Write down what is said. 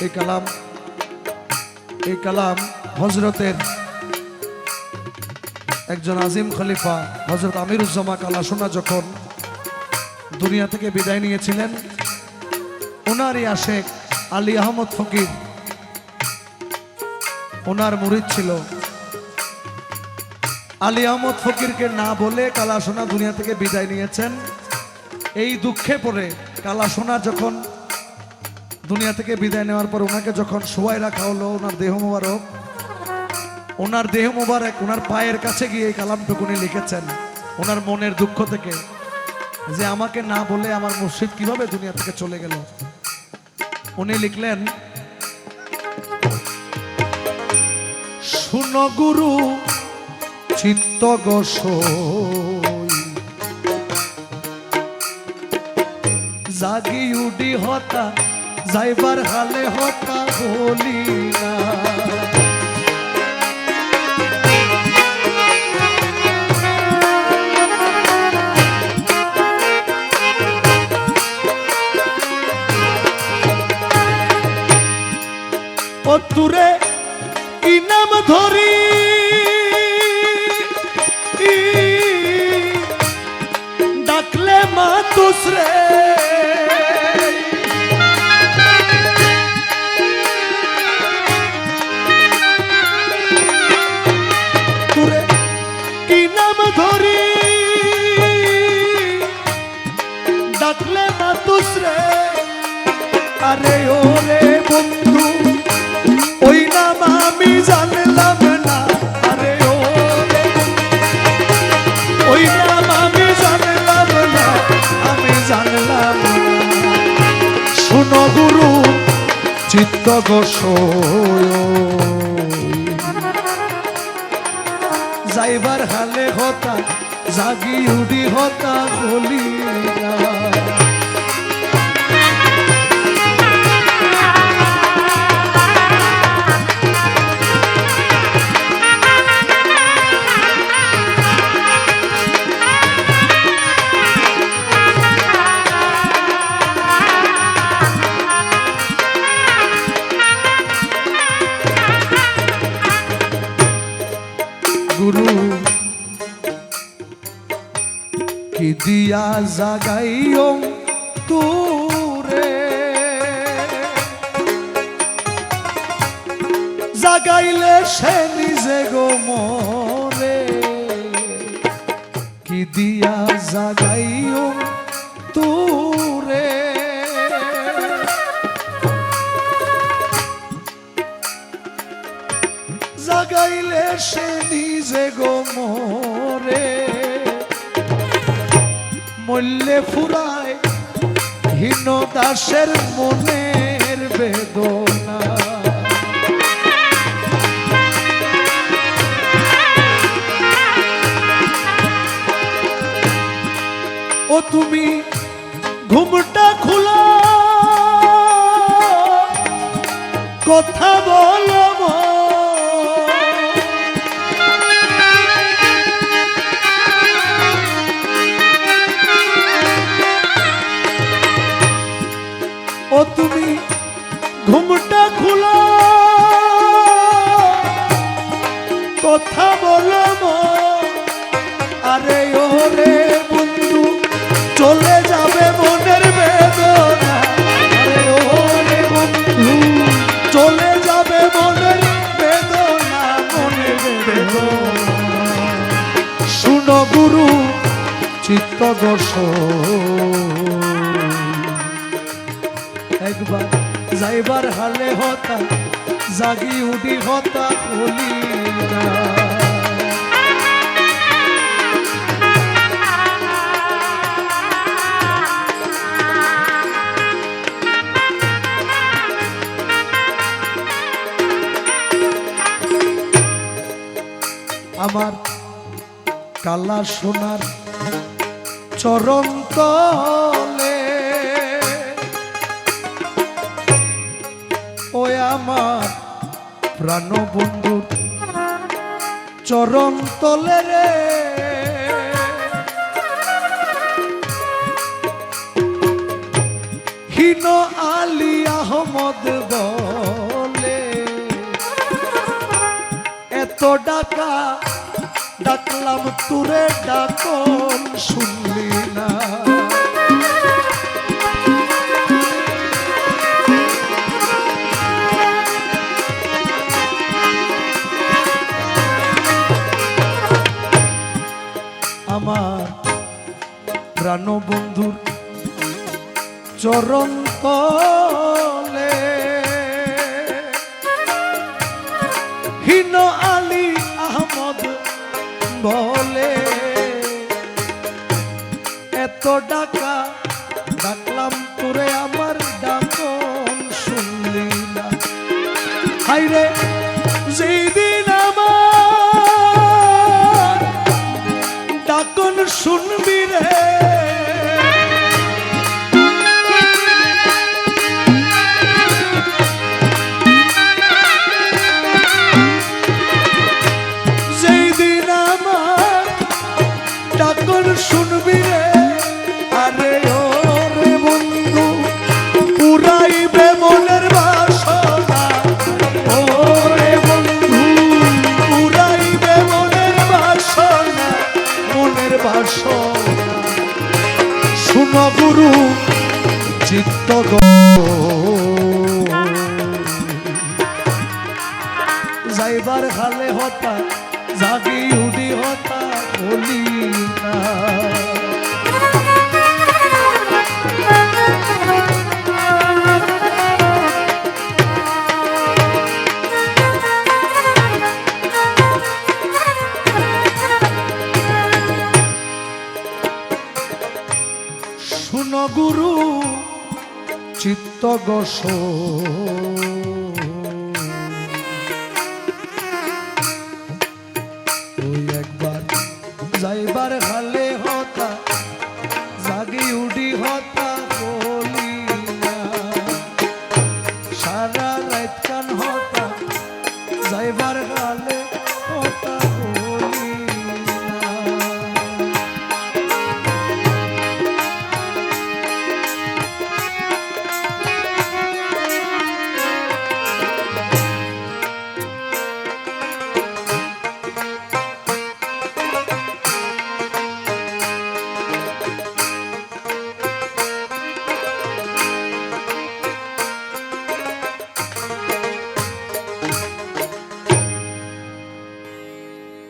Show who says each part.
Speaker 1: এই কালাম হযরতের একজন আজিম খলিফা হযরত আমিরুজ্জামান কালাসোনা যখন দুনিয়া থেকে বিদায় নিয়েছিলেন, ওনারই আশেক আলী আহমদ ফকির ওনার মুরিদ ছিল। আলী আহমদ ফকিরকে না বলে কালাসোনা দুনিয়া থেকে বিদায় নিয়েছেন। এই দুঃখে পড়ে কালাসোনা যখন দুনিয়া থেকে বিদায় নেওয়ার পর ওনাকে যখন শোয়াই রাখা হলো, ওনার দেহ মোবারক ওনার পায়ের কাছে গিয়ে এই কালামটুকুনি লিখেছেন ওনার মনের দুঃখ থেকে, যে আমাকে না বলে আমার মুর্শিদ কিভাবে দুনিয়া থেকে চলে গেল। উনি লিখলেন, শুনো গুরু চিত্ত গোসই, জাগি উডি হতা যাইবার হালে হতা বলি না। ও তুরে কি নাম ধরি ডাকলে মা তুসরে, তুরে কি নাম ধরি ডাকলে মা তুসরে। আরে ওরে বন্ধু ওই নাম আমি জানলাম না, আরে ওই নাম আমি জানলাম না, আমি জানলাম না। শুনো গুরু চিত্ত গোসই, যাইবার হালে হতা জাগি উডি হতা বলি না। গুরু কি দিয়া জাগাইও তুরে, জাগাইলে সে নিজে গো মরে। কি দিয়া জাগাইও তুরে, জাগাইলে সে নিজে গো মরে। মল্লে ফুরায় হীন দাসের মনের বেদনা, ও তুমি ঘুমটা খুলো কথা বলো, ও তুমি ঘুমটা খুলো কথা বলো। আরে ওরে বন্ধু চলে যাবে মনের বেদনা, আরে ওরে বন্ধু চলে যাবে মনের বেদনা, মনের বেদনা। শুনো গুরু চিত্ত গোসই, একবার যাইবার হালে হতা জাগি উডি হতা বলি না। আমার কালা সোনার চরণ তলে, ওই আমার প্রাণ বন্ধুর চরণ তলে রে, হীন আলী আহমদ ডাকা ডাকলাম তুরে ডাকন শুনলি না। আমার প্রাণ বন্ধুর চরণ তলে হিন আলী আহমদ বলে এত ডাকা ডাকলাম তোরে আমার ডাকন শুনলি না। হাইরে যেদিন আমার ডাকন শুনবি রে শুনবি রে আরে ওরে বন্ধু পুরাইবে মনের বাসনা। ওরে বন্ধু পুরাইবে মনের বাসনা, মনের বাসনা। শুন গুরু চিত্ত যাইবার খালে হতা জাগি উডি হতা বলি না। শুন গুরু চিত্ত গোসল